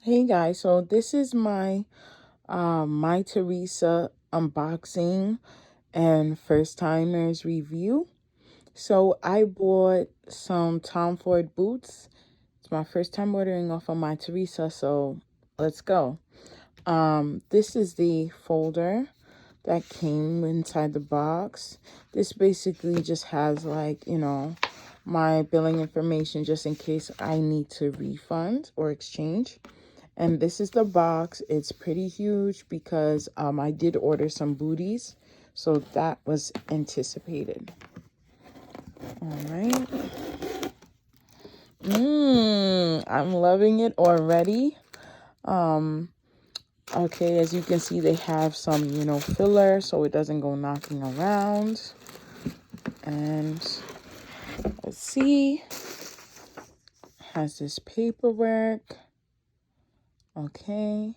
Hey guys, so this is my Theresa unboxing and first timers review. So I bought some Tom Ford boots. It's my first time ordering off of my Theresa, so let's go. This is the folder that came inside the box. This basically just has my billing information just in case I need to refund or exchange. And this is the box. It's pretty huge because I did order some booties, so that was anticipated. All right. I'm loving it already. Okay, as you can see, they have some, filler so it doesn't go knocking around. And let's see, has this paperwork. Okay.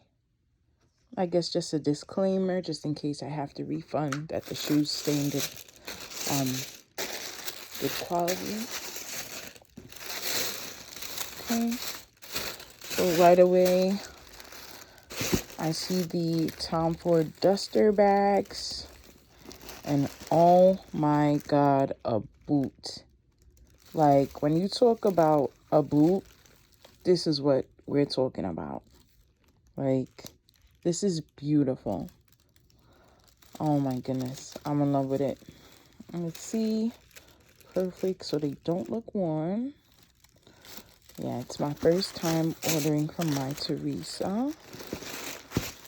I guess just a disclaimer, just in case I have to refund, that the shoes stay in good quality. Okay. So right away, I see the Tom Ford duster bags. And oh my God, a boot. Like, when you talk about a boot, this is what we're talking about. Like, this is beautiful. Oh my goodness, I'm in love with it. Let's see. Perfect, so they don't look worn. Yeah, it's my first time ordering from my Theresa.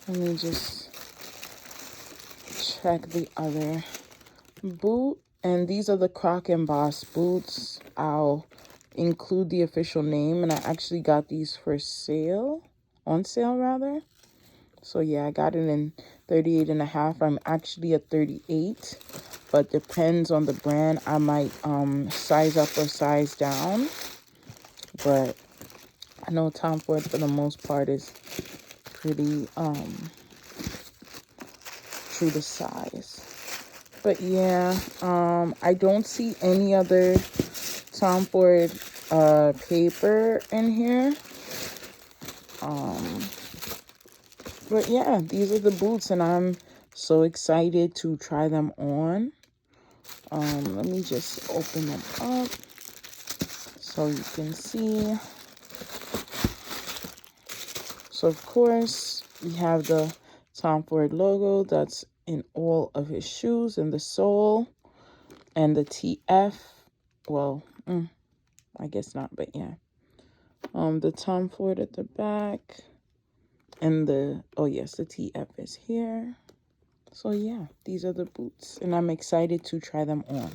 Let me just check the other boot. And these are the Croc and Boss boots. I'll include the official name, and I actually got these for sale, on sale rather. So yeah, I got it in 38.5. I'm actually at 38, but depends on the brand. I might size up or size down, but I know Tom Ford for the most part is pretty true to size. But yeah, I don't see any other Tom Ford paper in here. But yeah, these are the boots, and I'm so excited to try them on. Let me just open them up so you can see. So of course, we have the Tom Ford logo that's in all of his shoes, and the sole, and the TF. Well, I guess not, but yeah. The Tom Ford at the back, and the TF is here. So yeah, these are the boots, and I'm excited to try them on.